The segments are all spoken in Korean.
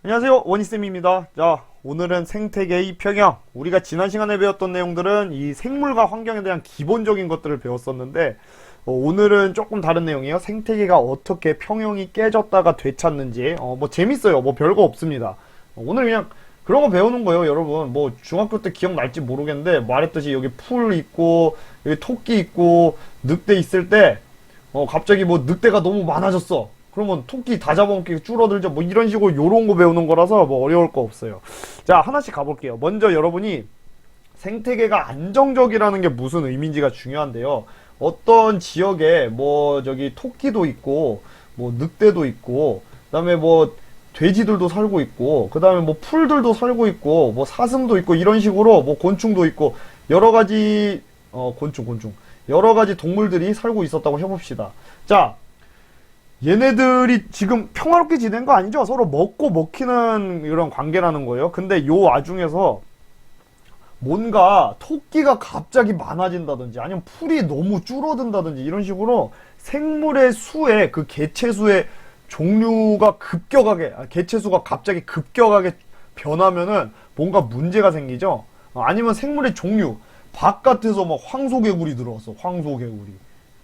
안녕하세요, 원희쌤입니다. 자, 오늘은 생태계의 평형. 우리가 지난 시간에 배웠던 내용들은 이 생물과 환경에 대한 기본적인 것들을 배웠었는데, 오늘은 조금 다른 내용이에요. 생태계가 어떻게 평형이 깨졌다가 되찾는지. 뭐 재밌어요. 뭐 별거 없습니다. 오늘 그냥 그런 거 배우는 거예요, 여러분. 뭐 중학교 때 기억날지 모르겠는데, 말했듯이 여기 풀 있고, 여기 토끼 있고, 늑대 있을 때, 갑자기 뭐 늑대가 너무 많아졌어. 그러면 토끼 다 잡아먹기 줄어들죠. 뭐 이런 식으로 요런 거 배우는 거라서 뭐 어려울 거 없어요. 자, 하나씩 가볼게요. 먼저 여러분이 생태계가 안정적이라는 게 무슨 의미인지가 중요한데요. 어떤 지역에 뭐 저기 토끼도 있고, 뭐 늑대도 있고, 그다음에 뭐 돼지들도 살고 있고, 그다음에 뭐 풀들도 살고 있고, 뭐 사슴도 있고 이런 식으로 뭐 곤충도 있고 여러 가지 곤충 여러 가지 동물들이 살고 있었다고 해봅시다. 자, 얘네들이 지금 평화롭게 지낸 거 아니죠? 서로 먹고 먹히는 이런 관계라는 거예요. 근데 요 와중에서 뭔가 토끼가 갑자기 많아진다든지 아니면 풀이 너무 줄어든다든지 이런 식으로 생물의 수에 그 개체수의 종류가 급격하게 개체수가 갑자기 급격하게 변하면은 뭔가 문제가 생기죠. 아니면 생물의 종류 바깥에서 막 황소개구리 들어왔어. 황소개구리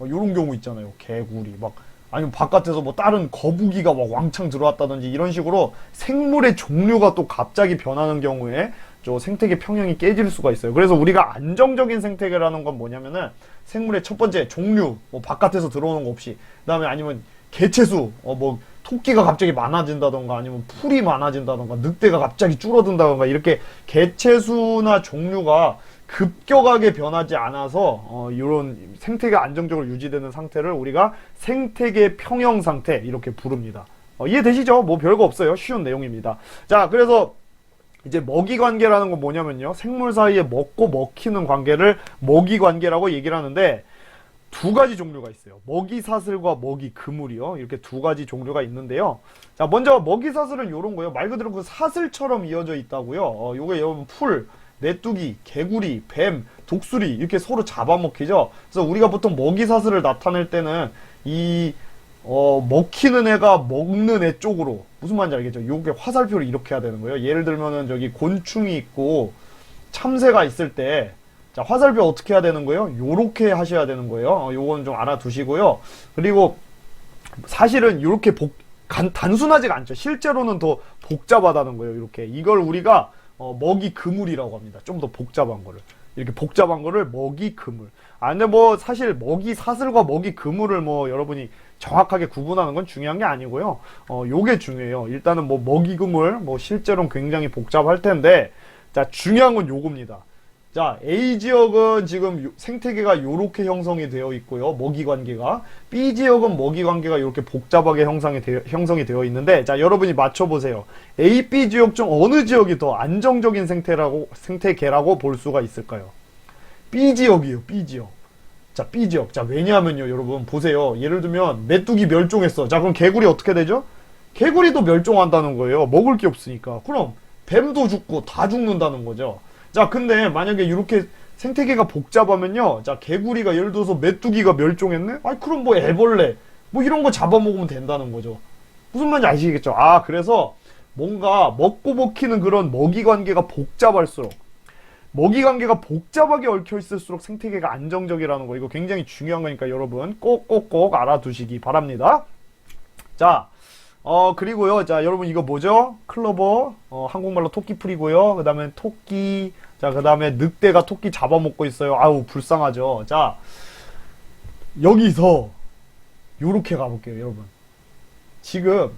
이런 경우 있잖아요. 개구리 막 아니면 바깥에서 뭐 다른 거북이가 막 왕창 들어왔다든지 이런 식으로 생물의 종류가 또 갑자기 변하는 경우에 저 생태계 평형이 깨질 수가 있어요. 그래서 우리가 안정적인 생태계라는 건 뭐냐면은 생물의 첫 번째 종류, 뭐 바깥에서 들어오는 거 없이, 그다음에 아니면 개체수, 뭐 토끼가 갑자기 많아진다던가 아니면 풀이 많아진다던가 늑대가 갑자기 줄어든다던가 이렇게 개체수나 종류가 급격하게 변하지 않아서 이런 생태계가 안정적으로 유지되는 상태를 우리가 생태계 평형 상태 이렇게 부릅니다. 이해되시죠? 뭐 별거 없어요. 쉬운 내용입니다. 자, 그래서 이제 먹이 관계라는 건 뭐냐면요. 생물 사이에 먹고 먹히는 관계를 먹이 관계라고 얘기를 하는데 두 가지 종류가 있어요. 먹이 사슬과 먹이 그물이요. 이렇게 두 가지 종류가 있는데요. 자, 먼저 먹이 사슬은 요런 거예요. 말 그대로 그 사슬처럼 이어져 있다고요. 요게 여러분 풀, 메뚜기, 개구리, 뱀, 독수리 이렇게 서로 잡아먹히죠. 그래서 우리가 보통 먹이 사슬을 나타낼 때는 이 먹히는 애가 먹는 애 쪽으로 무슨 말인지 알겠죠? 요게 화살표를 이렇게 해야 되는 거예요. 예를 들면은 저기 곤충이 있고 참새가 있을 때 자, 화살표 어떻게 해야 되는 거예요? 요렇게 하셔야 되는 거예요. 요건 좀 알아두시고요. 그리고 사실은 요렇게 단순하지가 않죠. 실제로는 더 복잡하다는 거예요. 이렇게 이걸 우리가 먹이 그물이라고 합니다. 좀 더 복잡한 거를 이렇게 복잡한 거를 먹이 그물. 근데 뭐 사실 먹이 사슬과 먹이 그물을 뭐 여러분이 정확하게 구분하는 건 중요한 게 아니고요. 요게 중요해요. 일단은 뭐 먹이 그물 뭐 실제로는 굉장히 복잡할 텐데 자, 중요한 건 요겁니다. 자, A 지역은 지금 생태계가 요렇게 형성이 되어 있고요. 먹이 관계가. B 지역은 먹이 관계가 이렇게 복잡하게 형성이 되어 있는데, 자, 여러분이 맞춰보세요. A, B 지역 중 어느 지역이 더 안정적인 생태계라고 볼 수가 있을까요? B 지역이에요, B 지역. 자, B 지역. 자, 왜냐하면요, 여러분, 보세요. 예를 들면, 메뚜기 멸종했어. 자, 그럼 개구리 어떻게 되죠? 개구리도 멸종한다는 거예요. 먹을 게 없으니까. 그럼, 뱀도 죽고 다 죽는다는 거죠. 자, 근데 만약에 이렇게 생태계가 복잡하면요. 자, 개구리가 예를 들어서 메뚜기가 멸종했네? 아니, 그럼 뭐 애벌레, 뭐 이런 거 잡아먹으면 된다는 거죠. 무슨 말인지 아시겠죠? 그래서 뭔가 먹고 먹히는 그런 먹이 관계가 복잡할수록, 먹이 관계가 복잡하게 얽혀 있을수록 생태계가 안정적이라는 거, 이거 굉장히 중요한 거니까 여러분 꼭꼭꼭 알아두시기 바랍니다. 자, 그리고요. 자, 여러분 이거 뭐죠? 클로버, 한국말로 토끼풀이고요. 그 다음에 토끼, 자, 그 다음에 늑대가 토끼 잡아먹고 있어요. 아우, 불쌍하죠. 자, 여기서 요렇게 가볼게요, 여러분. 지금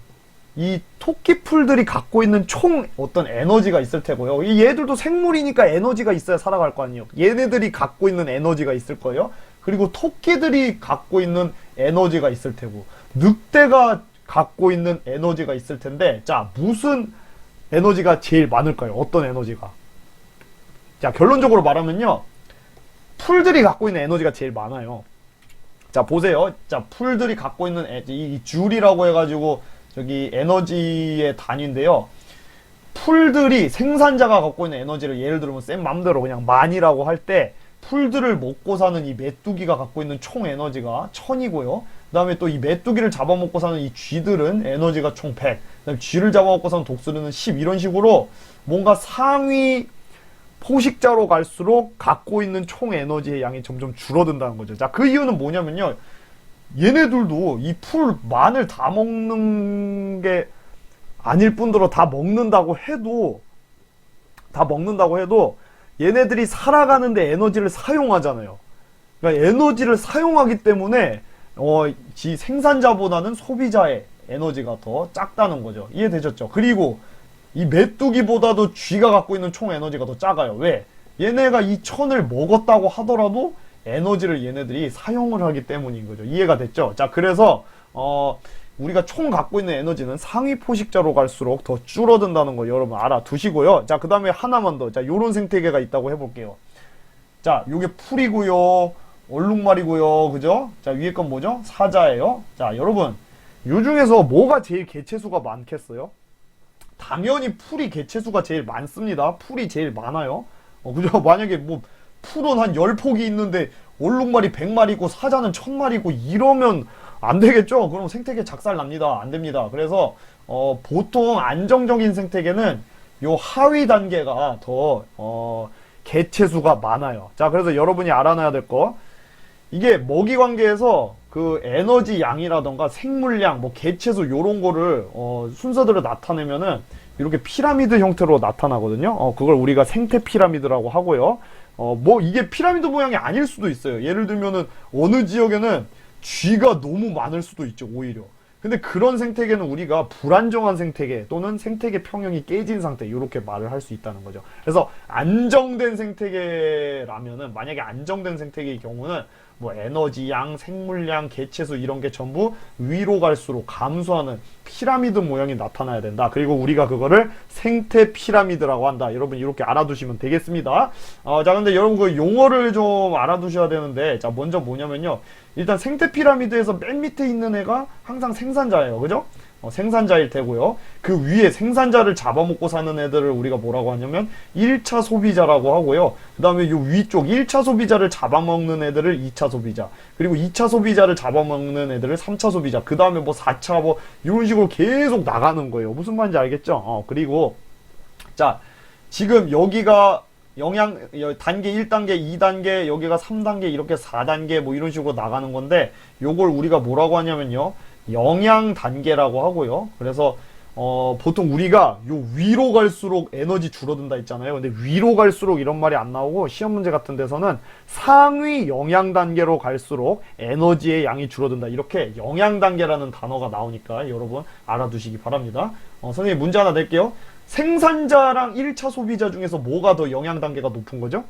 이 토끼풀들이 갖고 있는 총 어떤 에너지가 있을 테고요. 이 얘들도 생물이니까 에너지가 있어야 살아갈 거 아니에요. 얘네들이 갖고 있는 에너지가 있을 거예요. 그리고 토끼들이 갖고 있는 에너지가 있을 테고, 늑대가 갖고 있는 에너지가 있을 텐데, 자, 무슨 에너지가 제일 많을까요? 어떤 에너지가? 자, 결론적으로 말하면요. 풀들이 갖고 있는 에너지가 제일 많아요. 자, 보세요. 자, 풀들이 갖고 있는 이 줄이라고 해가지고 저기 에너지의 단위인데요. 풀들이 생산자가 갖고 있는 에너지를 예를 들면 쌤 맘대로 그냥 만이라고 할 때 풀들을 먹고 사는 이 메뚜기가 갖고 있는 총 에너지가 1000이고요. 그 다음에 또 이 메뚜기를 잡아먹고 사는 이 쥐들은 에너지가 총 100, 그 다음에 쥐를 잡아먹고 사는 독수리는 10, 이런 식으로 뭔가 상위 포식자로 갈수록 갖고 있는 총 에너지의 양이 점점 줄어든다는 거죠. 자, 그 이유는 뭐냐면요. 얘네들도 이 풀 마늘 다 먹는 게 아닐 뿐더러 다 먹는다고 해도 얘네들이 살아가는데 에너지를 사용하잖아요. 그러니까 에너지를 사용하기 때문에 지 생산자보다는 소비자의 에너지가 더 작다는 거죠. 이해되셨죠? 그리고 이 메뚜기보다도 쥐가 갖고 있는 총 에너지가 더 작아요. 왜? 얘네가 이 천을 먹었다고 하더라도 에너지를 얘네들이 사용을 하기 때문인 거죠. 이해가 됐죠? 자, 그래서 우리가 총 갖고 있는 에너지는 상위 포식자로 갈수록 더 줄어든다는 거 여러분 알아두시고요. 자, 그 다음에 하나만 더. 자, 요런 생태계가 있다고 해볼게요. 자, 요게 풀이고요. 얼룩말이고요. 그죠? 자, 위에 건 뭐죠? 사자예요. 자, 여러분, 요 중에서 뭐가 제일 개체수가 많겠어요? 당연히 풀이 개체수가 제일 많습니다. 풀이 제일 많아요. 그죠? 만약에 뭐 풀은 한 10폭이 있는데 얼룩말이 100마리고 사자는 1000마리고 이러면 안 되겠죠? 그럼 생태계 작살 납니다. 안 됩니다. 그래서 보통 안정적인 생태계는 요 하위 단계가 더 개체수가 많아요. 자, 그래서 여러분이 알아놔야 될 거, 이게 먹이 관계에서 그 에너지 양이라던가 생물량, 뭐 개체수 요런 거를 순서대로 나타내면은 이렇게 피라미드 형태로 나타나거든요. 그걸 우리가 생태 피라미드라고 하고요. 뭐 이게 피라미드 모양이 아닐 수도 있어요. 예를 들면은 어느 지역에는 쥐가 너무 많을 수도 있죠, 오히려. 근데 그런 생태계는 우리가 불안정한 생태계 또는 생태계 평형이 깨진 상태, 이렇게 말을 할 수 있다는 거죠. 그래서 안정된 생태계라면은, 만약에 안정된 생태계의 경우는 뭐 에너지 양, 생물량, 개체수 이런 게 전부 위로 갈수록 감소하는 피라미드 모양이 나타나야 된다. 그리고 우리가 그거를 생태 피라미드라고 한다. 여러분 이렇게 알아두시면 되겠습니다. 자, 근데 여러분 그 용어를 좀 알아두셔야 되는데, 자, 먼저 뭐냐면요. 일단 생태 피라미드에서 맨 밑에 있는 애가 항상 생산자예요. 그죠? 생산자일 테고요. 그 위에 생산자를 잡아먹고 사는 애들을 우리가 뭐라고 하냐면 1차 소비자라고 하고요. 그 다음에 요 위쪽 1차 소비자를 잡아먹는 애들을 2차 소비자, 그리고 2차 소비자를 잡아먹는 애들을 3차 소비자, 그 다음에 뭐 4차 뭐 이런 식으로 계속 나가는 거예요. 무슨 말인지 알겠죠? 그리고 자, 지금 여기가 단계 1단계, 2단계, 여기가 3단계, 이렇게 4단계 뭐 이런 식으로 나가는 건데, 요걸 우리가 뭐라고 하냐면요, 영양 단계라고 하고요. 그래서 보통 우리가 요 위로 갈수록 에너지 줄어든다 했잖아요. 근데 위로 갈수록 이런 말이 안 나오고, 시험 문제 같은 데서는 상위 영양 단계로 갈수록 에너지의 양이 줄어든다, 이렇게 영양 단계라는 단어가 나오니까 여러분 알아두시기 바랍니다. 선생님 문제 하나 낼게요. 생산자랑 1차 소비자 중에서 뭐가 더 영양 단계가 높은 거죠?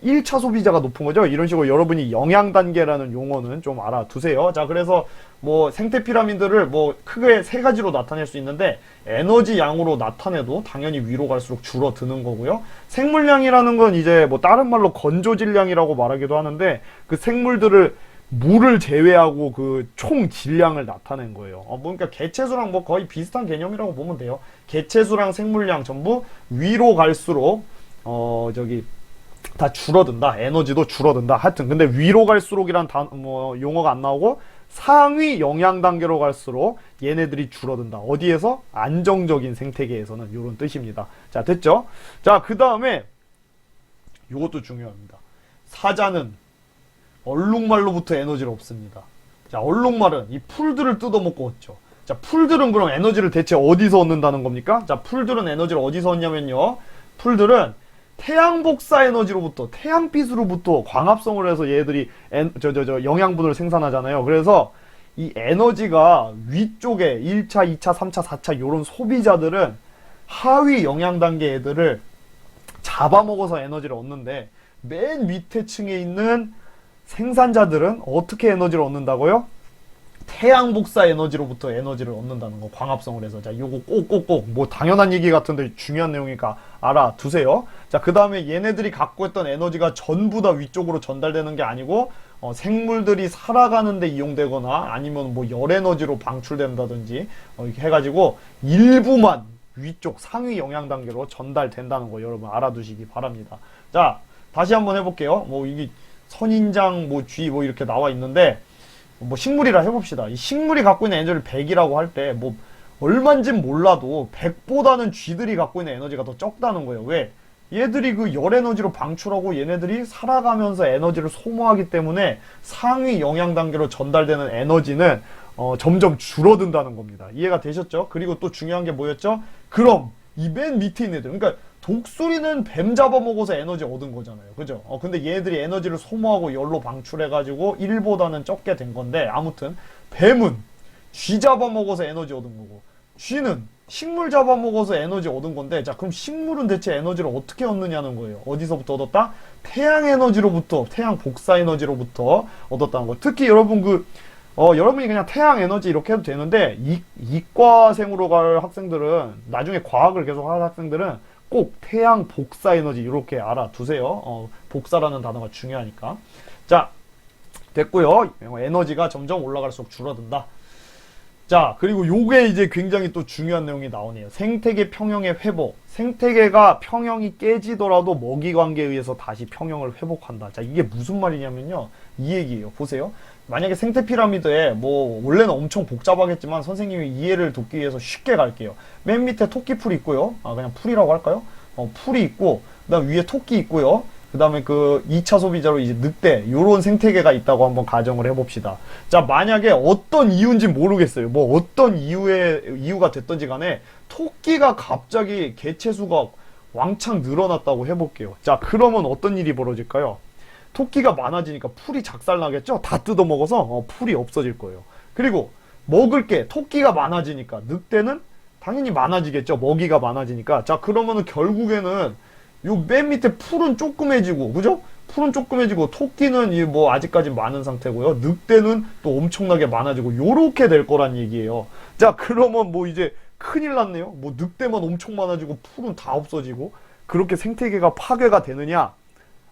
1차 소비자가 높은 거죠. 이런 식으로 여러분이 영양 단계라는 용어는 좀 알아두세요. 자, 그래서 뭐 생태 피라미드를 뭐 크게 세 가지로 나타낼 수 있는데, 에너지 양으로 나타내도 당연히 위로 갈수록 줄어드는 거고요. 생물량이라는 건 이제 뭐 다른 말로 건조질량이라고 말하기도 하는데, 그 생물들을 물을 제외하고 그 총 질량을 나타낸 거예요. 그러니까 개체수랑 뭐 거의 비슷한 개념이라고 보면 돼요. 개체수랑 생물량 전부 위로 갈수록 다 줄어든다. 에너지도 줄어든다. 하여튼 근데 위로 갈수록이란 용어가 안 나오고, 상위 영양 단계로 갈수록 얘네들이 줄어든다. 어디에서? 안정적인 생태계에서는, 이런 뜻입니다. 자, 됐죠? 자, 그 다음에 이것도 중요합니다. 사자는 얼룩말로부터 에너지를 얻습니다. 자, 얼룩말은 이 풀들을 뜯어먹고 얻죠. 자, 풀들은 그럼 에너지를 대체 어디서 얻는다는 겁니까? 자, 풀들은 에너지를 어디서 얻냐면요, 풀들은 태양 복사 에너지로부터, 태양빛으로부터 광합성을 해서 얘들이 영양분을 생산하잖아요. 그래서 이 에너지가 위쪽에 1차, 2차, 3차, 4차 요런 소비자들은 하위 영양 단계 애들을 잡아먹어서 에너지를 얻는데, 맨 밑에 층에 있는 생산자들은 어떻게 에너지를 얻는다고요? 태양 복사 에너지로부터 에너지를 얻는다는 거, 광합성을 해서. 자, 요거 꼭꼭꼭 뭐 당연한 얘기 같은데 중요한 내용이니까 알아두세요. 자, 그 다음에 얘네들이 갖고 있던 에너지가 전부 다 위쪽으로 전달되는 게 아니고, 생물들이 살아가는데 이용되거나 아니면 뭐 열 에너지로 방출된다든지 이렇게 해가지고 일부만 위쪽 상위 영양 단계로 전달된다는 거 여러분 알아두시기 바랍니다. 자, 다시 한번 해볼게요. 뭐 이게 선인장, 뭐 쥐, 뭐 이렇게 나와 있는데, 뭐 식물이라 해봅시다. 이 식물이 갖고 있는 에너지를 100이라고 할 때 뭐 얼만진 몰라도 100보다는 쥐들이 갖고 있는 에너지가 더 적다는 거예요. 왜? 얘들이 그 열 에너지로 방출하고 얘네들이 살아가면서 에너지를 소모하기 때문에 상위 영양 단계로 전달되는 에너지는 점점 줄어든다는 겁니다. 이해가 되셨죠? 그리고 또 중요한 게 뭐였죠? 그럼 이 맨 밑에 있는 애들, 그러니까 독수리는 뱀 잡아먹어서 에너지 얻은 거잖아요. 그죠? 근데 얘네들이 에너지를 소모하고 열로 방출해가지고 1보다는 적게 된 건데, 아무튼 뱀은 쥐 잡아먹어서 에너지 얻은 거고, 쥐는 식물 잡아먹어서 에너지 얻은 건데, 자 그럼 식물은 대체 에너지를 어떻게 얻느냐는 거예요. 어디서부터 얻었다? 태양 에너지로부터, 태양 복사 에너지로부터 얻었다는 거. 특히 여러분 여러분이 그냥 태양 에너지 이렇게 해도 되는데, 이과생으로 갈 학생들은, 나중에 과학을 계속 할 학생들은 꼭 태양 복사 에너지 이렇게 알아두세요. 복사라는 단어가 중요하니까. 자, 됐고요. 에너지가 점점 올라갈수록 줄어든다. 자, 그리고 요게 이제 굉장히 또 중요한 내용이 나오네요. 생태계 평형의 회복. 생태계가 평형이 깨지더라도 먹이 관계에 의해서 다시 평형을 회복한다. 자, 이게 무슨 말이냐면요. 이 얘기예요. 보세요. 만약에 생태 피라미드에 뭐 원래는 엄청 복잡하겠지만 선생님이 이해를 돕기 위해서 쉽게 갈게요. 맨 밑에 토끼풀이 있고요. 그냥 풀이라고 할까요? 풀이 있고, 그다음 위에 토끼 있고요. 그 다음에 그 2차 소비자로 이제 늑대, 요런 생태계가 있다고 한번 가정을 해봅시다. 자, 만약에 어떤 이유인지 모르겠어요. 뭐 어떤 이유가 됐던지 간에 토끼가 갑자기 개체수가 왕창 늘어났다고 해볼게요. 자, 그러면 어떤 일이 벌어질까요? 토끼가 많아지니까 풀이 작살나겠죠? 다 뜯어먹어서 풀이 없어질 거예요. 그리고 먹을 게 토끼가 많아지니까 늑대는 당연히 많아지겠죠? 먹이가 많아지니까. 자, 그러면은 결국에는 요 맨 밑에 풀은 조그매지고, 그죠? 풀은 조그매지고, 토끼는 뭐 아직까지 많은 상태고요. 늑대는 또 엄청나게 많아지고, 요렇게 될 거란 얘기예요. 자, 그러면 뭐 이제 큰일 났네요. 뭐 늑대만 엄청 많아지고, 풀은 다 없어지고, 그렇게 생태계가 파괴가 되느냐?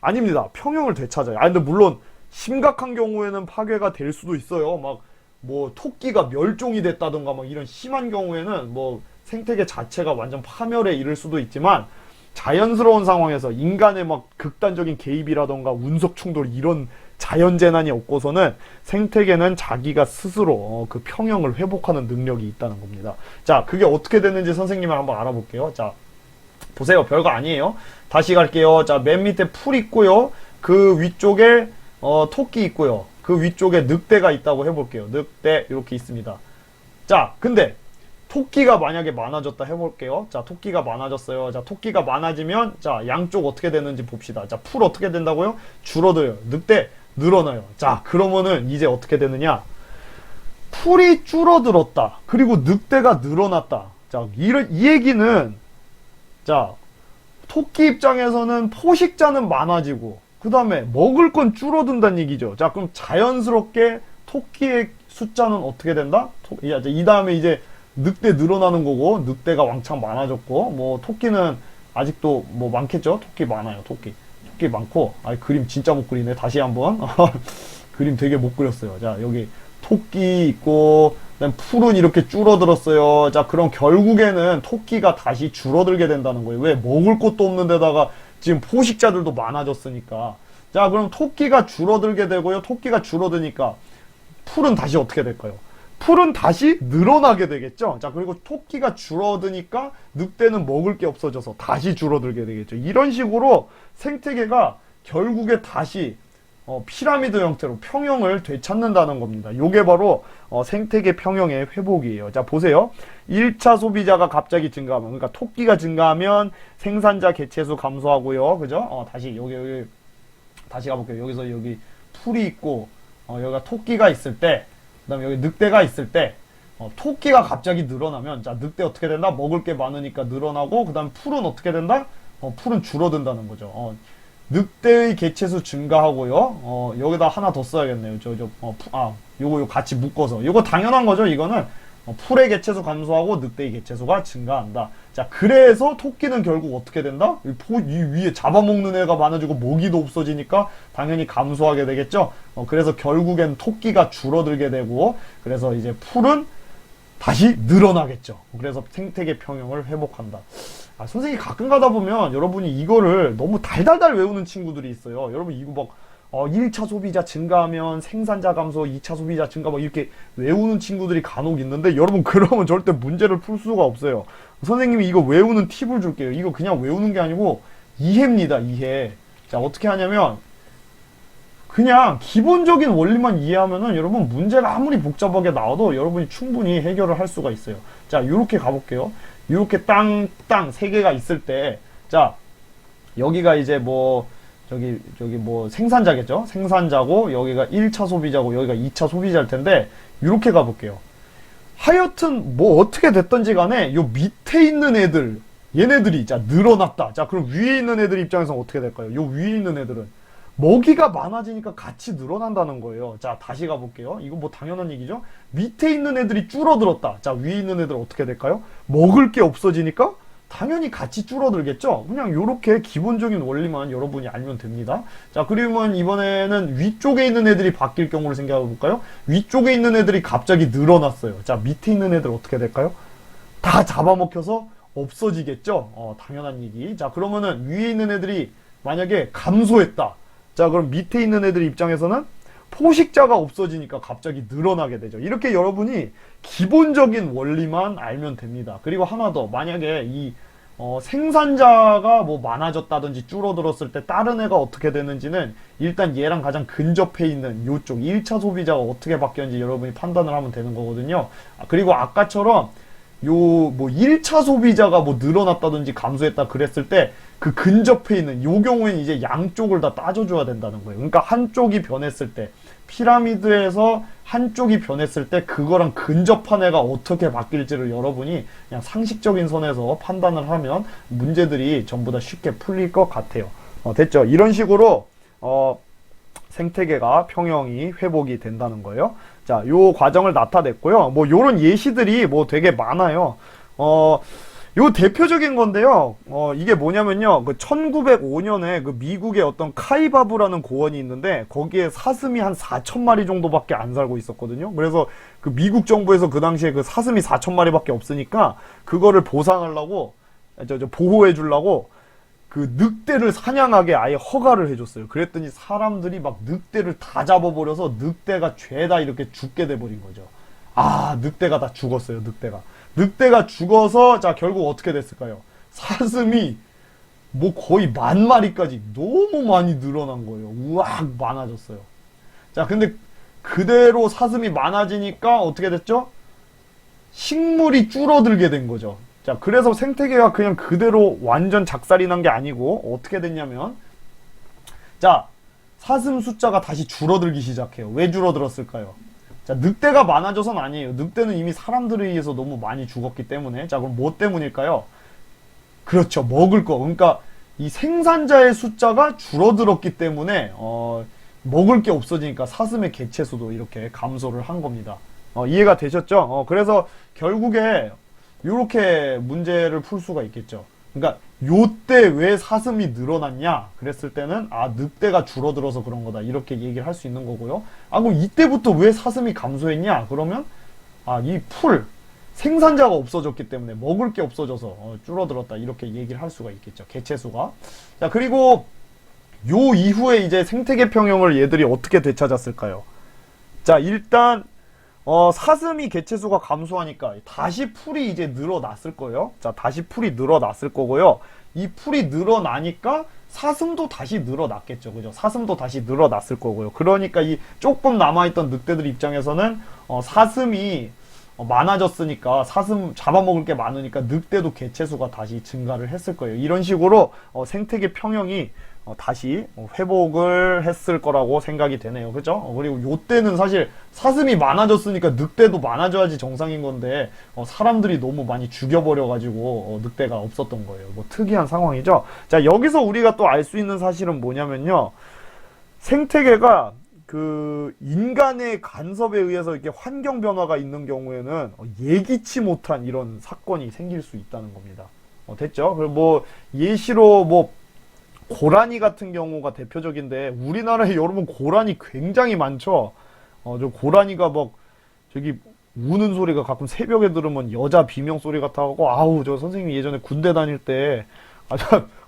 아닙니다. 평형을 되찾아요. 근데 물론 심각한 경우에는 파괴가 될 수도 있어요. 막 뭐 토끼가 멸종이 됐다던가 막 이런 심한 경우에는 뭐 생태계 자체가 완전 파멸에 이를 수도 있지만, 자연스러운 상황에서 인간의 막 극단적인 개입이라던가 운석 충돌 이런 자연재난이 없고서는 생태계는 자기가 스스로 그 평형을 회복하는 능력이 있다는 겁니다. 자, 그게 어떻게 되는지 선생님을 한번 알아볼게요. 자, 보세요. 별거 아니에요. 다시 갈게요. 자, 맨 밑에 풀 있고요. 그 위쪽에 토끼 있고요. 그 위쪽에 늑대가 있다고 해볼게요. 늑대 이렇게 있습니다. 자, 근데 토끼가 만약에 많아졌다 해볼게요. 자, 토끼가 많아졌어요. 자, 토끼가 많아지면, 자, 양쪽 어떻게 되는지 봅시다. 자, 풀 어떻게 된다고요? 줄어들어요. 늑대 늘어나요. 자, 그러면은 이제 어떻게 되느냐? 풀이 줄어들었다. 그리고 늑대가 늘어났다. 자, 이 얘기는, 자, 토끼 입장에서는 포식자는 많아지고, 그 다음에 먹을 건 줄어든다는 얘기죠. 자, 그럼 자연스럽게 토끼의 숫자는 어떻게 된다? 이 다음에 이제 늑대 늘어나는 거고, 늑대가 왕창 많아졌고, 뭐 토끼는 아직도 뭐 많겠죠? 토끼 많아요. 토끼 많고. 그림 진짜 못 그리네. 다시 한번. 그림 되게 못 그렸어요. 자, 여기 토끼 있고, 그다음 풀은 이렇게 줄어들었어요. 자, 그럼 결국에는 토끼가 다시 줄어들게 된다는 거예요. 왜? 먹을 것도 없는 데다가 지금 포식자들도 많아졌으니까. 자, 그럼 토끼가 줄어들게 되고요. 토끼가 줄어드니까 풀은 다시 어떻게 될까요? 풀은 다시 늘어나게 되겠죠. 자, 그리고 토끼가 줄어드니까 늑대는 먹을 게 없어져서 다시 줄어들게 되겠죠. 이런 식으로 생태계가 결국에 다시 피라미드 형태로 평형을 되찾는다는 겁니다. 요게 바로 생태계 평형의 회복이에요. 자, 보세요. 1차 소비자가 갑자기 증가하면, 그러니까 토끼가 증가하면 생산자 개체수 감소하고요. 그죠? 다시 여기 다시 가볼게요. 여기서 여기 풀이 있고, 여기가 토끼가 있을 때, 그 다음에 여기 늑대가 있을 때, 토끼가 갑자기 늘어나면, 자, 늑대 어떻게 된다? 먹을 게 많으니까 늘어나고, 그 다음 풀은 어떻게 된다? 풀은 줄어든다는 거죠. 늑대의 개체수 증가하고요. 여기다 하나 더 써야겠네요. 요거 같이 묶어서. 요거 당연한 거죠, 이거는. 풀의 개체수 감소하고 늑대의 개체수가 증가한다. 자, 그래서 토끼는 결국 어떻게 된다? 이 위에 잡아먹는 애가 많아지고 먹이도 없어지니까 당연히 감소하게 되겠죠? 그래서 결국엔 토끼가 줄어들게 되고, 그래서 이제 풀은 다시 늘어나겠죠. 그래서 생태계 평형을 회복한다. 선생님이 가끔 가다 보면 여러분이 이거를 너무 달달달 외우는 친구들이 있어요. 여러분 이거 막 1차 소비자 증가하면 생산자 감소, 2차 소비자 증가 막 이렇게 외우는 친구들이 간혹 있는데 여러분 그러면 절대 문제를 풀 수가 없어요. 선생님이 이거 외우는 팁을 줄게요. 이거 그냥 외우는 게 아니고 이해입니다. 이해. 자, 어떻게 하냐면 그냥 기본적인 원리만 이해하면은 여러분 문제가 아무리 복잡하게 나와도 여러분이 충분히 해결을 할 수가 있어요. 자, 요렇게 가볼게요. 요렇게 땅 세 개가 있을 때, 자, 여기가 이제 뭐 저기 뭐 생산자겠죠? 생산자고 여기가 1차 소비자고 여기가 2차 소비자일 텐데 이렇게 가볼게요. 하여튼 뭐 어떻게 됐던지 간에 요 밑에 있는 애들 얘네들이 자 늘어났다. 자, 그럼 위에 있는 애들 입장에서 어떻게 될까요? 요 위에 있는 애들은 먹이가 많아지니까 같이 늘어난다는 거예요. 자, 다시 가볼게요. 이거 뭐 당연한 얘기죠? 밑에 있는 애들이 줄어들었다. 자, 위에 있는 애들 어떻게 될까요? 먹을 게 없어지니까 당연히 같이 줄어들겠죠? 그냥 요렇게 기본적인 원리만 여러분이 알면 됩니다. 자, 그러면 이번에는 위쪽에 있는 애들이 바뀔 경우를 생각해 볼까요? 위쪽에 있는 애들이 갑자기 늘어났어요. 자, 밑에 있는 애들 어떻게 될까요? 다 잡아먹혀서 없어지겠죠? 당연한 얘기. 자, 그러면은 위에 있는 애들이 만약에 감소했다. 자, 그럼 밑에 있는 애들 입장에서는 포식자가 없어지니까 갑자기 늘어나게 되죠. 이렇게 여러분이 기본적인 원리만 알면 됩니다. 그리고 하나 더, 만약에 이 생산자가 뭐 많아졌다든지 줄어들었을 때 다른 애가 어떻게 되는지는 일단 얘랑 가장 근접해 있는 요쪽 1차 소비자가 어떻게 바뀌었는지 여러분이 판단을 하면 되는 거거든요. 그리고 아까처럼 요 뭐 1차 소비자가 뭐 늘어났다든지 감소했다 그랬을 때 그 근접해 있는 요 경우에는 이제 양쪽을 다 따져줘야 된다는 거예요. 그러니까 한쪽이 변했을 때 피라미드에서 한쪽이 변했을 때 그거랑 근접한 애가 어떻게 바뀔지를 여러분이 그냥 상식적인 선에서 판단을 하면 문제들이 전부 다 쉽게 풀릴 것 같아요. 됐죠? 이런 식으로 생태계가 평형이 회복이 된다는 거예요. 자, 요 과정을 나타냈고요. 뭐 요런 예시들이 뭐 되게 많아요. 요 대표적인 건데요. 이게 뭐냐면요. 그 1905년에 그 미국의 어떤 카이바브라는 고원이 있는데 거기에 사슴이 한 4,000마리 정도밖에 안 살고 있었거든요. 그래서 그 미국 정부에서 그 당시에 그 사슴이 4,000마리밖에 없으니까 그거를 보상하려고 보호해 주려고 그 늑대를 사냥하게 아예 허가를 해줬어요. 그랬더니 사람들이 막 늑대를 다 잡아버려서 늑대가 죄다 이렇게 죽게 돼버린 거죠. 아, 늑대가 다 죽었어요. 늑대가 죽어서 자 결국 어떻게 됐을까요? 사슴이 뭐 거의 10,000마리까지 너무 많이 늘어난 거예요. 우악 많아졌어요. 자, 근데 그대로 사슴이 많아지니까 어떻게 됐죠? 식물이 줄어들게 된 거죠. 자, 그래서 생태계가 그냥 그대로 완전 작살이 난 게 아니고 어떻게 됐냐면, 자, 사슴 숫자가 다시 줄어들기 시작해요. 왜 줄어들었을까요? 자, 늑대가 많아져서는 아니에요. 늑대는 이미 사람들에 의해서 너무 많이 죽었기 때문에. 자, 그럼 뭐 때문일까요? 그렇죠. 먹을 거. 그러니까 이 생산자의 숫자가 줄어들었기 때문에 먹을 게 없어지니까 사슴의 개체수도 이렇게 감소를 한 겁니다. 이해가 되셨죠? 그래서 결국에 이렇게 문제를 풀 수가 있겠죠. 그러니까 요때 왜 사슴이 늘어났냐 그랬을 때는 늑대가 줄어들어서 그런 거다 이렇게 얘기를 할 수 있는 거고요. 그럼 이때부터 왜 사슴이 감소했냐 그러면 이 풀 생산자가 없어졌기 때문에 먹을 게 없어져서 줄어들었다 이렇게 얘기를 할 수가 있겠죠. 개체수가. 자, 그리고 요 이후에 이제 생태계 평형을 얘들이 어떻게 되찾았을까요? 자, 일단 사슴이 개체수가 감소하니까 다시 풀이 이제 늘어났을 거예요. 자, 다시 풀이 늘어났을 거고요. 이 풀이 늘어나니까 사슴도 다시 늘어났겠죠. 그죠? 사슴도 다시 늘어났을 거고요. 그러니까 이 조금 남아있던 늑대들 입장에서는 사슴이 많아졌으니까 사슴 잡아먹을 게 많으니까 늑대도 개체수가 다시 증가를 했을 거예요. 이런 식으로 생태계 평형이 다시 회복을 했을 거라고 생각이 되네요. 그죠? 그리고 요때는 사실 사슴이 많아졌으니까 늑대도 많아져야지 정상인 건데 사람들이 너무 많이 죽여버려가지고 늑대가 없었던 거예요. 뭐 특이한 상황이죠. 자, 여기서 우리가 또 알 수 있는 사실은 뭐냐면요. 생태계가 그 인간의 간섭에 의해서 이렇게 환경 변화가 있는 경우에는 예기치 못한 이런 사건이 생길 수 있다는 겁니다. 됐죠? 그리고 뭐 예시로 뭐 고라니 같은 경우가 대표적인데 우리나라에 여러분 고라니 굉장히 많죠. 저 고라니가 막 저기 우는 소리가 가끔 새벽에 들으면 여자 비명 소리 같아갖고 저 선생님이 예전에 군대 다닐 때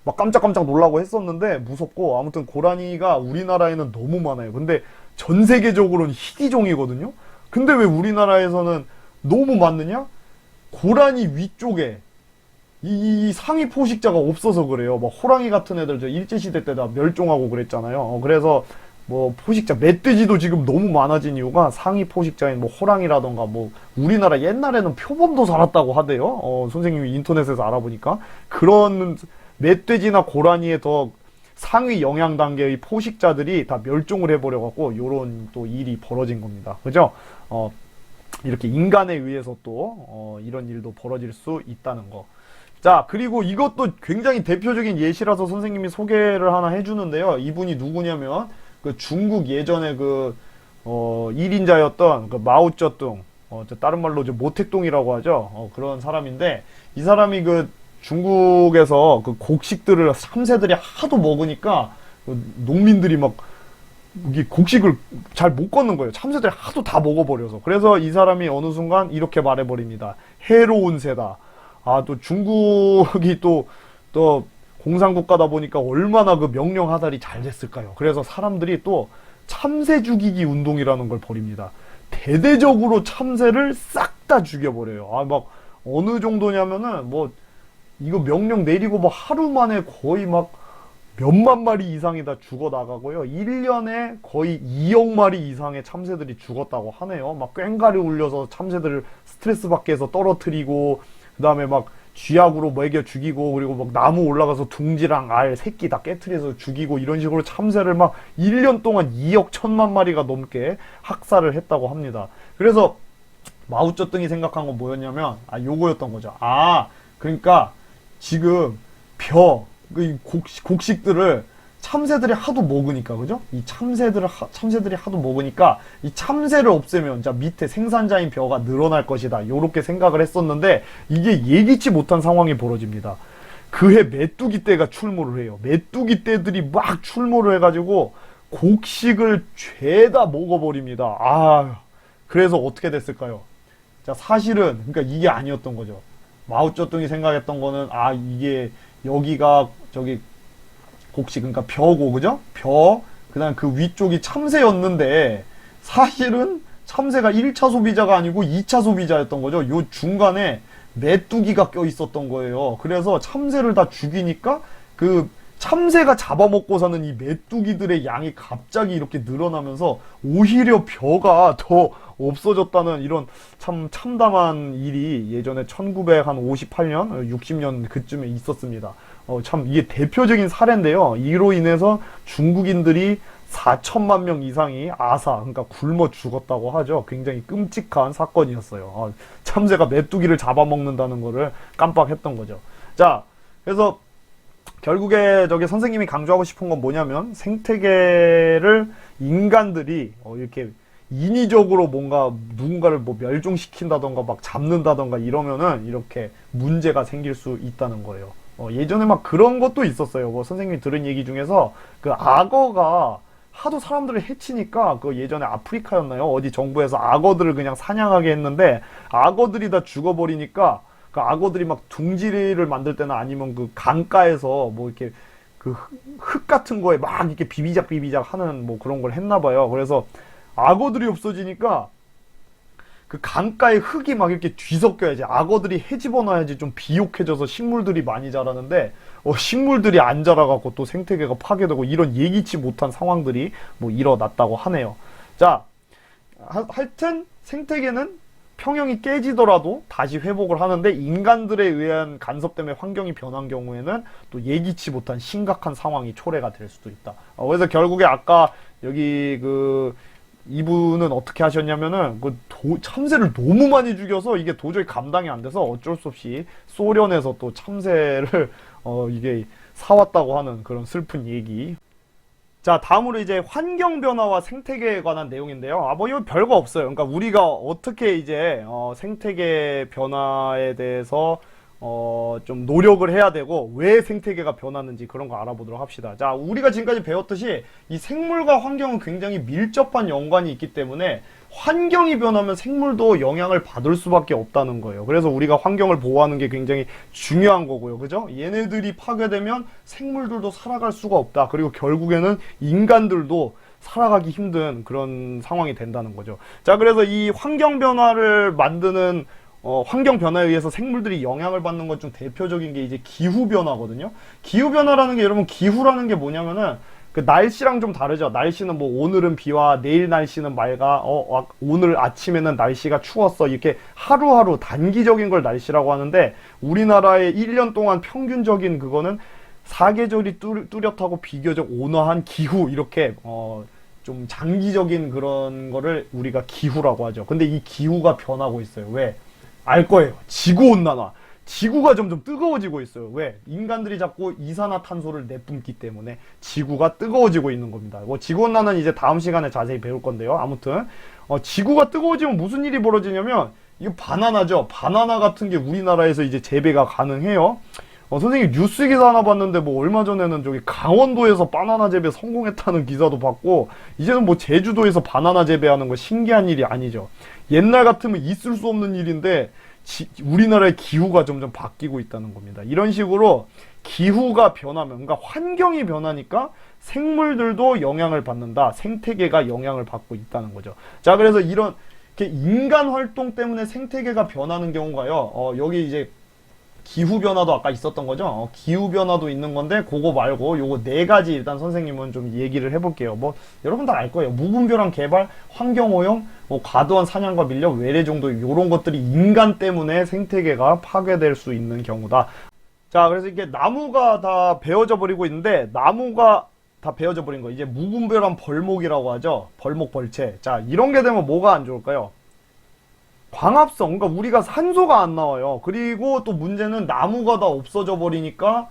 막 깜짝깜짝 놀라고 했었는데 무섭고, 아무튼 고라니가 우리나라에는 너무 많아요. 근데 전 세계적으로는 희귀종이거든요. 근데 왜 우리나라에서는 너무 많느냐? 고라니 위쪽에 이 상위 포식자가 없어서 그래요. 막 호랑이 같은 애들 저 일제시대 때 다 멸종하고 그랬잖아요. 그래서 뭐 포식자, 멧돼지도 지금 너무 많아진 이유가 상위 포식자인 뭐 호랑이라던가, 뭐 우리나라 옛날에는 표범도 살았다고 하대요. 선생님이 인터넷에서 알아보니까 그런 멧돼지나 고라니의 더 상위 영양 단계의 포식자들이 다 멸종을 해버려갖고 요런 또 일이 벌어진 겁니다. 그죠? 이렇게 인간에 의해서 또 이런 일도 벌어질 수 있다는 거. 자, 그리고 이것도 굉장히 대표적인 예시라서 선생님이 소개를 하나 해주는데요. 이분이 누구냐면 그 중국 예전에 그 1인자였던 그 마오쩌둥, 다른 말로 이제 모택동이라고 하죠. 그런 사람인데, 이 사람이 그 중국에서 그 곡식들을 참새들이 하도 먹으니까 그 농민들이 막 이게 곡식을 잘 못 걷는 거예요. 참새들이 하도 다 먹어버려서. 그래서 이 사람이 어느 순간 이렇게 말해버립니다. 해로운 새다. 또 중국이 또 공산국가다 보니까 얼마나 그 명령 하달이 잘 됐을까요? 그래서 사람들이 또 참새 죽이기 운동이라는 걸 벌입니다. 대대적으로 참새를 싹 다 죽여버려요. 막 어느 정도냐면은 뭐 이거 명령 내리고 뭐 하루 만에 거의 막 몇만 마리 이상이 다 죽어 나가고요. 1년에 거의 2억 마리 이상의 참새들이 죽었다고 하네요. 막 꽹가리 울려서 참새들을 스트레스 받게 해서 떨어뜨리고, 그 다음에 막 쥐약으로 먹여 죽이고, 그리고 막 나무 올라가서 둥지랑 알, 새끼 다 깨트려서 죽이고, 이런 식으로 참새를 막 1년 동안 2억 1천만 마리가 넘게 학살을 했다고 합니다. 그래서 마오쩌둥이 생각한 건 뭐였냐면, 요거였던 거죠. 그러니까 지금 그 곡식들을 참새들이 하도 먹으니까, 그죠? 이 참새들이 하도 먹으니까 이 참새를 없애면 자 밑에 생산자인 벼가 늘어날 것이다. 요렇게 생각을 했었는데, 이게 예기치 못한 상황이 벌어집니다. 그해 메뚜기 떼가 출몰을 해요. 메뚜기 떼들이 막 출몰을 해가지고 곡식을 죄다 먹어버립니다. 그래서 어떻게 됐을까요? 자, 사실은 그러니까 이게 아니었던 거죠. 마오쩌둥이 생각했던 거는 이게 여기가 저기 곡식, 그러니까 벼고, 그죠? 그다음 그 위쪽이 참새였는데, 사실은 참새가 1차 소비자가 아니고 2차 소비자였던 거죠. 요 중간에 메뚜기가 껴 있었던 거예요. 그래서 참새를 다 죽이니까 그 참새가 잡아먹고 사는 이 메뚜기들의 양이 갑자기 이렇게 늘어나면서 오히려 벼가 더 없어졌다는 이런 참 참담한 일이 예전에 1958년, 60년 그쯤에 있었습니다. 참 이게 대표적인 사례인데요. 이로 인해서 중국인들이 4천만 명 이상이 그러니까 굶어 죽었다고 하죠. 굉장히 끔찍한 사건이었어요. 참새가 메뚜기를 잡아먹는다는 거를 깜빡했던 거죠. 자, 그래서 결국에 저기 선생님이 강조하고 싶은 건 뭐냐면, 생태계를 인간들이 이렇게 인위적으로 뭔가 누군가를 뭐 멸종시킨다던가 막 잡는다던가 이러면은 이렇게 문제가 생길 수 있다는 거예요. 예전에 막 그런 것도 있었어요. 뭐 선생님이 들은 얘기 중에서 그 악어가 하도 사람들을 해치니까, 그 예전에 아프리카였나요? 어디 정부에서 악어들을 그냥 사냥하게 했는데, 악어들이 다 죽어버리니까 그 악어들이 막 둥지를 만들 때나 아니면 그 강가에서 뭐 이렇게 그 흙 같은 거에 막 이렇게 비비작 하는 뭐 그런 걸 했나 봐요. 그래서 악어들이 없어지니까 그 강가의 흙이 막 이렇게 뒤섞여야지, 악어들이 헤집어놔야지 좀 비옥해져서 식물들이 많이 자라는데, 식물들이 안 자라갖고 또 생태계가 파괴되고, 이런 예기치 못한 상황들이 뭐 일어났다고 하네요. 자, 하여튼 생태계는 평형이 깨지더라도 다시 회복을 하는데, 인간들에 의한 간섭 때문에 환경이 변한 경우에는 또 예기치 못한 심각한 상황이 초래가 될 수도 있다. 그래서 결국에 아까 여기 이분은 어떻게 하셨냐면은 참새를 너무 많이 죽여서 이게 도저히 감당이 안 돼서 어쩔 수 없이 소련에서 또 참새를 이게 사왔다고 하는 그런 슬픈 얘기. 자, 다음으로 이제 환경 변화와 생태계에 관한 내용인데요. 뭐 이거 별거 없어요. 그러니까 우리가 어떻게 이제 생태계 변화에 대해서 좀 노력을 해야 되고, 왜 생태계가 변하는지 그런 거 알아보도록 합시다. 자, 우리가 지금까지 배웠듯이 이 생물과 환경은 굉장히 밀접한 연관이 있기 때문에 환경이 변하면 생물도 영향을 받을 수밖에 없다는 거예요. 그래서 우리가 환경을 보호하는 게 굉장히 중요한 거고요. 그죠? 얘네들이 파괴되면 생물들도 살아갈 수가 없다. 그리고 결국에는 인간들도 살아가기 힘든 그런 상황이 된다는 거죠. 자, 그래서 이 환경 변화를 만드는 환경 변화에 의해서 생물들이 영향을 받는 것 중 대표적인 게 이제 기후 변화거든요. 기후 변화라는 게 여러분 기후라는 게 뭐냐면은 그 날씨랑 좀 다르죠. 날씨는 뭐 오늘은 비와 내일 날씨는 맑아. 오늘 아침에는 날씨가 추웠어. 이렇게 하루하루 단기적인 걸 날씨라고 하는데 우리나라의 1년 동안 평균적인 그거는 사계절이 뚜렷하고 비교적 온화한 기후 이렇게 좀 장기적인 그런 거를 우리가 기후라고 하죠. 근데 이 기후가 변하고 있어요. 왜? 알 거예요. 지구온난화. 지구가 점점 뜨거워지고 있어요. 왜? 인간들이 자꾸 이산화탄소를 내뿜기 때문에 지구가 뜨거워지고 있는 겁니다. 지구온난화는 이제 다음 시간에 자세히 배울 건데요. 아무튼 지구가 뜨거워지면 무슨 일이 벌어지냐면 이거 바나나죠. 바나나 같은 게 우리나라에서 이제 재배가 가능해요. 선생님 뉴스 기사 하나 봤는데 뭐 얼마 전에는 저기 강원도에서 바나나 재배 성공했다는 기사도 봤고 이제는 뭐 제주도에서 바나나 재배하는 거 신기한 일이 아니죠. 옛날 같으면 있을 수 없는 일인데 우리나라의 기후가 점점 바뀌고 있다는 겁니다. 이런 식으로 기후가 변하면, 그러니까 환경이 변하니까 생물들도 영향을 받는다. 생태계가 영향을 받고 있다는 거죠. 자, 그래서 이런 인간 활동 때문에 생태계가 변하는 경우가요. 여기 이제 기후 변화도 아까 있었던 거죠. 기후 변화도 있는 건데 그거 말고 요거 네 가지 일단 선생님은 좀 얘기를 해볼게요. 뭐 여러분 다 알 거예요. 무분별한 개발, 환경오염, 뭐 과도한 사냥과 밀렵, 외래 정도 요런 것들이 인간 때문에 생태계가 파괴될 수 있는 경우다. 자, 그래서 이게 나무가 다 베어져 버리고 있는데 나무가 다 베어져 버린 거 이제 무분별한 벌목이라고 하죠. 벌목 벌채. 자, 이런 게 되면 뭐가 안 좋을까요? 광합성, 그러니까 우리가 산소가 안 나와요. 그리고 또 문제는 나무가 다 없어져 버리니까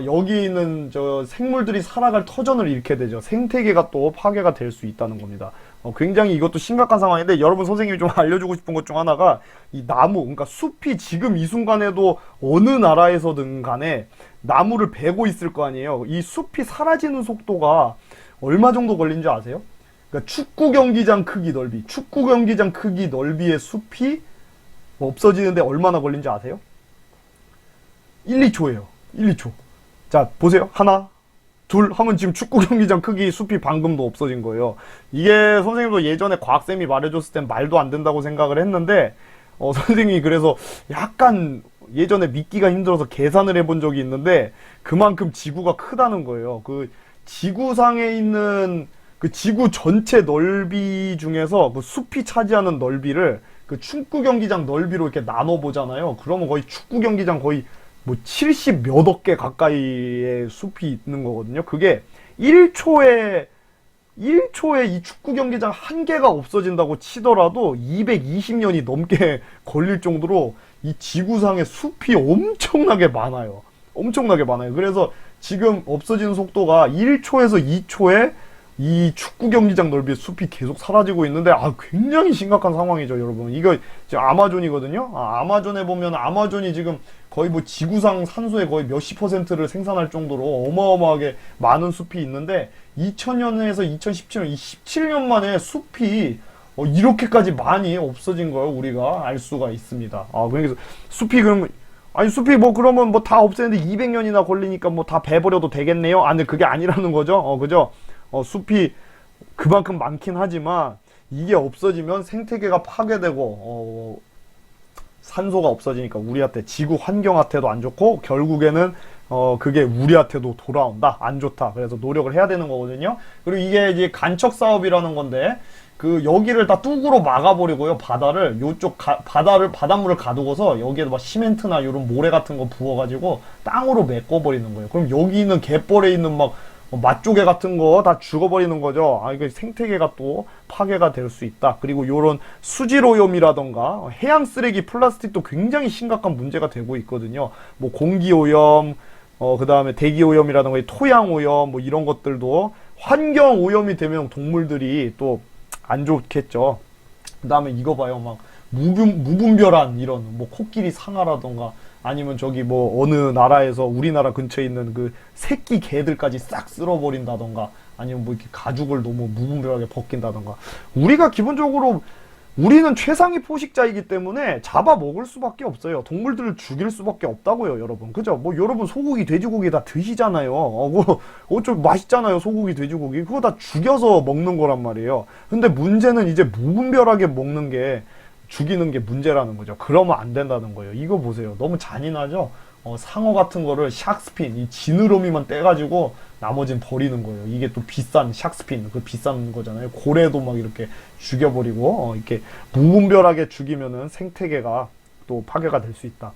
여기 있는 저 생물들이 살아갈 터전을 잃게 되죠. 생태계가 또 파괴가 될 수 있다는 겁니다. 굉장히 이것도 심각한 상황인데 여러분 선생님이 좀 알려주고 싶은 것 중 하나가 이 나무, 그러니까 숲이 지금 이 순간에도 어느 나라에서든 간에 나무를 베고 있을 거 아니에요. 이 숲이 사라지는 속도가 얼마 정도 걸린 줄 아세요? 그러니까 축구 경기장 크기 넓이의 숲이 없어지는데 얼마나 걸린지 아세요? 1, 2초예요. 1, 2초. 자, 보세요. 하나, 둘 하면 지금 축구 경기장 크기 숲이 방금도 없어진 거예요. 이게 선생님도 예전에 과학쌤이 말해줬을 땐 말도 안 된다고 생각을 했는데 선생님이 그래서 약간 예전에 믿기가 힘들어서 계산을 해본 적이 있는데 그만큼 지구가 크다는 거예요. 그 지구상에 있는 그 지구 전체 넓이 중에서 그 숲이 차지하는 넓이를 그 축구 경기장 넓이로 이렇게 나눠 보잖아요. 그러면 거의 축구 경기장 거의 뭐 70 몇 억 개 가까이의 숲이 있는 거거든요. 그게 1초에 이 축구 경기장 한 개가 없어진다고 치더라도 220년이 넘게 걸릴 정도로 이 지구상의 숲이 엄청나게 많아요. 엄청나게 많아요. 그래서 지금 없어지는 속도가 1초에서 2초에 이 축구 경기장 넓이의 숲이 계속 사라지고 있는데 굉장히 심각한 상황이죠, 여러분. 이거 지금 아마존이거든요. 아마존에 보면 아마존이 지금 거의 뭐 지구상 산소의 거의 몇십 %를 생산할 정도로 어마어마하게 많은 숲이 있는데 2000년에서 2017년, 이 17년 만에 숲이 이렇게까지 많이 없어진 걸 우리가 알 수가 있습니다. 그래서 숲이 그러면 숲이 뭐 그러면 뭐 다 없애는데 200년이나 걸리니까 뭐 다 베버려도 되겠네요. 근데 그게 아니라는 거죠. 그죠? 숲이 그만큼 많긴 하지만 이게 없어지면 생태계가 파괴되고 산소가 없어지니까 우리한테 지구 환경한테도 안 좋고 결국에는 그게 우리한테도 돌아온다. 안 좋다. 그래서 노력을 해야 되는 거거든요. 그리고 이게 이제 간척 사업이라는 건데 그 여기를 다 뚝으로 막아버리고요. 바다를 요쪽 바닷물을 가두고서 여기에도 막 시멘트나 이런 모래 같은 거 부어가지고 땅으로 메꿔버리는 거예요. 그럼 여기 있는 갯벌에 있는 막 맛조개 같은 거 다 죽어버리는 거죠. 이거 생태계가 또 파괴가 될 수 있다. 그리고 요런 수질오염이라던가 해양 쓰레기 플라스틱도 굉장히 심각한 문제가 되고 있거든요. 뭐 공기오염, 그 다음에 대기오염이라던가 토양오염 뭐 이런 것들도 환경오염이 되면 동물들이 또 안 좋겠죠. 그 다음에 이거 봐요. 막 무분별한 이런 뭐 코끼리 상아라던가 아니면 저기 뭐 어느 나라에서 우리나라 근처에 있는 그 새끼 개들까지 싹 쓸어버린다던가 아니면 뭐 이렇게 가죽을 너무 무분별하게 벗긴다던가. 우리가 기본적으로 우리는 최상위 포식자이기 때문에 잡아 먹을 수밖에 없어요. 동물들을 죽일 수밖에 없다고요, 여러분. 그죠? 뭐 여러분 소고기, 돼지고기 다 드시잖아요. 어좀 맛있잖아요, 소고기, 돼지고기. 그거 다 죽여서 먹는 거란 말이에요. 근데 문제는 이제 무분별하게 먹는 게 죽이는 게 문제라는 거죠. 그러면 안 된다는 거예요. 이거 보세요. 너무 잔인하죠? 상어 같은 거를 샥스핀, 이 지느러미만 떼가지고 나머지는 버리는 거예요. 이게 또 비싼 샥스핀, 그 비싼 거잖아요. 고래도 막 이렇게 죽여버리고, 이렇게 무분별하게 죽이면은 생태계가 또 파괴가 될 수 있다.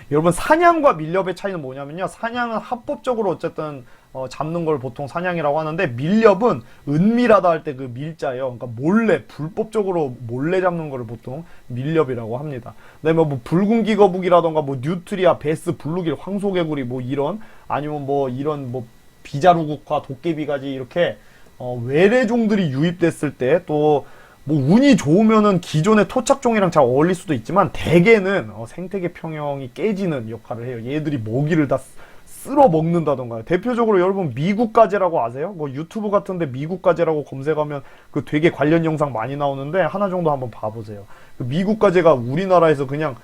여러분, 사냥과 밀렵의 차이는 뭐냐면요. 사냥은 합법적으로 어쨌든 잡는 걸 보통 사냥이라고 하는데, 밀렵은 은밀하다 할 때 그 밀자예요. 그러니까 몰래, 불법적으로 몰래 잡는 거를 보통 밀렵이라고 합니다. 그다음에 뭐 붉은 기거북이라던가 뭐 뉴트리아, 베스, 블루길, 황소개구리 뭐 이런, 아니면 뭐 이런 뭐 비자루국화, 도깨비가지 이렇게 외래종들이 유입됐을 때 또 뭐 운이 좋으면은 기존의 토착종이랑 잘 어울릴 수도 있지만 대개는 생태계 평형이 깨지는 역할을 해요. 얘들이 먹이를 다 쓸어 먹는다던가. 대표적으로 여러분 미국 가재라고 아세요? 뭐 유튜브 같은데 미국 가재라고 검색하면 그 되게 관련 영상 많이 나오는데 하나 정도 한번 봐보세요. 그 미국 가재가 우리나라에서 그냥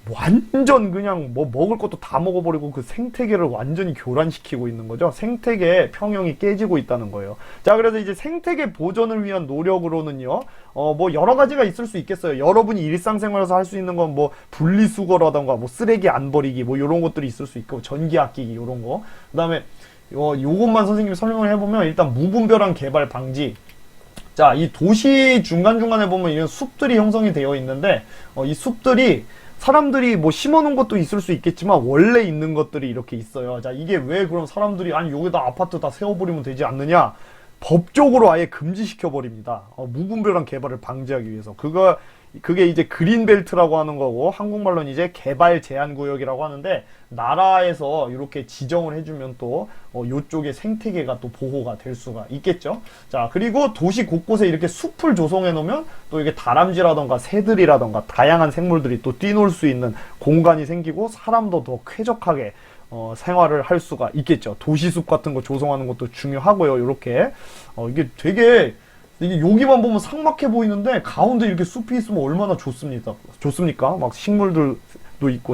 완전 그냥 뭐 먹을 것도 다 먹어버리고 그 생태계를 완전히 교란시키고 있는 거죠. 생태계 평형이 깨지고 있다는 거예요. 자, 그래서 이제 생태계 보존을 위한 노력으로는요, 뭐 여러 가지가 있을 수 있겠어요. 여러분이 일상생활에서 할 수 있는 건 뭐 분리수거라던가 뭐 쓰레기 안 버리기 뭐 요런 것들이 있을 수 있고, 전기 아끼기 요런 거. 그 다음에 요것만 선생님이 설명을 해보면 일단 무분별한 개발 방지. 자, 이 도시 중간중간에 보면 이런 숲들이 형성이 되어 있는데, 이 숲들이 사람들이 뭐 심어놓은 것도 있을 수 있겠지만 원래 있는 것들이 이렇게 있어요. 자, 이게 왜 그럼 사람들이 아니 여기다 아파트 다 세워버리면 되지 않느냐? 법적으로 아예 금지시켜 버립니다. 무분별한 개발을 방지하기 위해서. 그게 이제 그린벨트라고 하는 거고, 한국말로는 이제 개발 제한 구역이라고 하는데, 나라에서 이렇게 지정을 해주면 또 요쪽의 생태계가 또 보호가 될 수가 있겠죠. 자, 그리고 도시 곳곳에 이렇게 숲을 조성해 놓으면 또 이게 다람쥐라던가 새들이라던가 다양한 생물들이 또 뛰놀 수 있는 공간이 생기고, 사람도 더 쾌적하게 생활을 할 수가 있겠죠. 도시숲 같은 거 조성하는 것도 중요하고요. 이렇게 이게 되게 여기만 보면 삭막해 보이는데 가운데 이렇게 숲이 있으면 얼마나 좋습니까? 막 식물들도 있고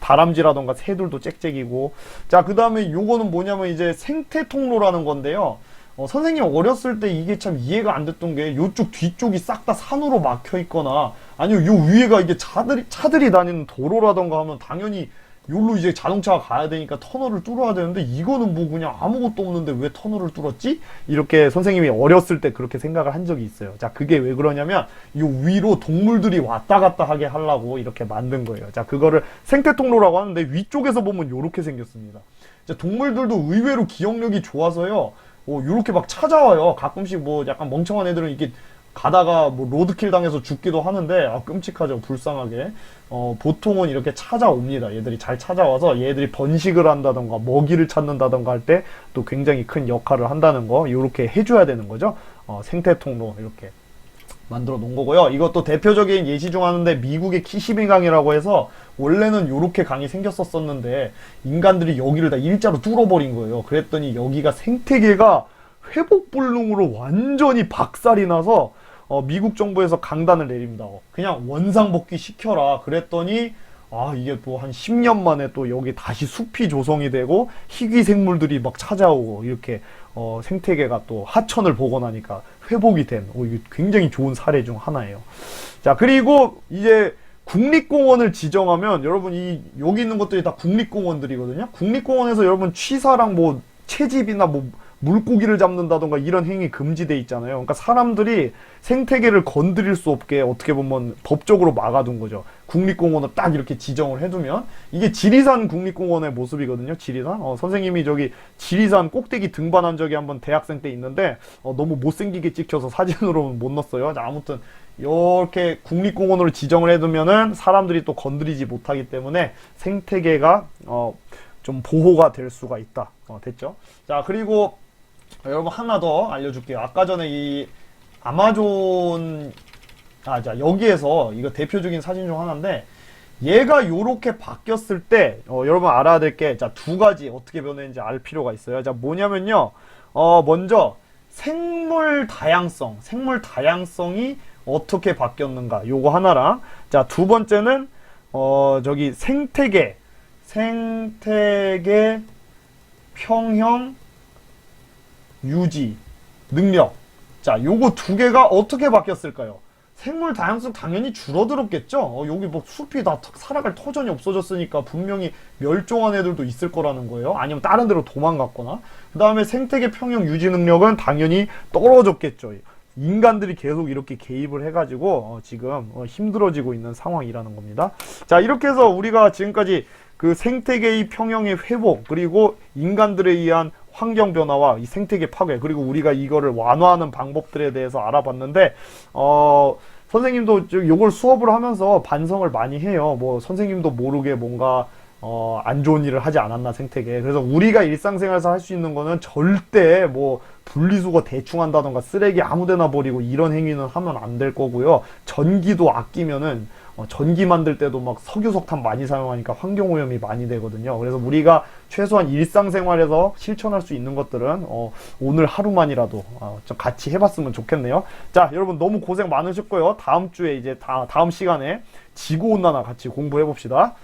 다람쥐라던가 새들도 짹짹이고. 자, 그 다음에 요거는 뭐냐면 이제 생태 통로라는 건데요. 선생님 어렸을 때 이게 참 이해가 안 됐던 게, 요쪽 뒤쪽이 싹 다 산으로 막혀 있거나 아니면 요 위에가 이게 차들이 다니는 도로라던가 하면 당연히 요로 이제 자동차가 가야 되니까 터널을 뚫어야 되는데, 이거는 뭐 그냥 아무것도 없는데 왜 터널을 뚫었지? 이렇게 선생님이 어렸을 때 그렇게 생각을 한 적이 있어요. 자, 그게 왜 그러냐면 요 위로 동물들이 왔다 갔다 하게 하려고 이렇게 만든 거예요. 자, 그거를 생태통로라고 하는데, 위쪽에서 보면 요렇게 생겼습니다. 자, 동물들도 의외로 기억력이 좋아서요, 요렇게 막 찾아와요. 가끔씩 뭐 약간 멍청한 애들은 이렇게 가다가 뭐 로드킬 당해서 죽기도 하는데, 끔찍하죠. 불쌍하게. 보통은 이렇게 찾아옵니다. 얘들이 잘 찾아와서 얘들이 번식을 한다던가 먹이를 찾는다던가 할 때 또 굉장히 큰 역할을 한다는 거, 이렇게 해줘야 되는 거죠. 생태통로 이렇게 만들어 놓은 거고요. 이것도 대표적인 예시 중 하나인데, 미국의 키시미 강이라고 해서 원래는 요렇게 강이 생겼었는데 인간들이 여기를 다 일자로 뚫어버린 거예요. 그랬더니 여기가 생태계가 회복불능으로 완전히 박살이 나서 미국 정부에서 강단을 내립니다. 그냥 원상복귀 시켜라. 그랬더니 이게 또 한 10년 만에 또 여기 다시 숲이 조성이 되고 희귀 생물들이 막 찾아오고, 이렇게 생태계가 또 하천을 보고 나니까 회복이 된, 이게 굉장히 좋은 사례 중 하나예요. 자, 그리고 이제 국립공원을 지정하면, 여러분 여기 있는 것들이 다 국립공원들이거든요. 국립공원에서 여러분 취사랑 뭐 채집이나 뭐 물고기를 잡는다던가 이런 행위 금지돼 있잖아요. 그러니까 사람들이 생태계를 건드릴 수 없게 어떻게 보면 법적으로 막아둔 거죠. 국립공원을 딱 이렇게 지정을 해두면. 이게 지리산 국립공원의 모습이거든요. 지리산. 선생님이 저기 지리산 꼭대기 등반한 적이 한번 대학생 때 있는데 너무 못생기게 찍혀서 사진으로는 못 넣었어요. 자, 아무튼 이렇게 국립공원으로 지정을 해두면은 사람들이 또 건드리지 못하기 때문에 생태계가 좀 보호가 될 수가 있다. 됐죠? 자, 그리고 여러분 하나 더 알려줄게요. 아까 전에 이 아마존, 자, 여기에서 이거 대표적인 사진 중 하나인데, 얘가 요렇게 바뀌었을 때 여러분 알아야 될 게, 자, 두 가지 어떻게 변했는지 알 필요가 있어요. 자, 뭐냐면요, 먼저 생물 다양성이 어떻게 바뀌었는가 요거 하나랑, 자, 두 번째는 저기 생태계 평형 유지 능력. 자, 요거 두 개가 어떻게 바뀌었을까요? 생물 다양성 당연히 줄어들었겠죠? 여기 뭐 숲이 다 살아갈 터전이 없어졌으니까 분명히 멸종한 애들도 있을 거라는 거예요. 아니면 다른 데로 도망갔거나. 그 다음에 생태계 평형 유지 능력은 당연히 떨어졌겠죠. 인간들이 계속 이렇게 개입을 해가지고 지금 힘들어지고 있는 상황이라는 겁니다. 자, 이렇게 해서 우리가 지금까지 그 생태계의 평형의 회복, 그리고 인간들에 의한 환경 변화와 이 생태계 파괴, 그리고 우리가 이거를 완화하는 방법들에 대해서 알아봤는데, 선생님도 요걸 수업을 하면서 반성을 많이 해요. 뭐 선생님도 모르게 뭔가 안 좋은 일을 하지 않았나 생태계. 그래서 우리가 일상생활에서 할 수 있는 거는 절대 뭐 분리수거 대충 한다던가 쓰레기 아무데나 버리고 이런 행위는 하면 안 될 거고요. 전기도 아끼면은 전기 만들 때도 막 석유 석탄 많이 사용하니까 환경오염이 많이 되거든요. 그래서 우리가 최소한 일상생활에서 실천할 수 있는 것들은 오늘 하루만이라도 좀 같이 해봤으면 좋겠네요. 자, 여러분 너무 고생 많으셨고요. 다음 주에 이제 다음 시간에 지구온난화 같이 공부해 봅시다.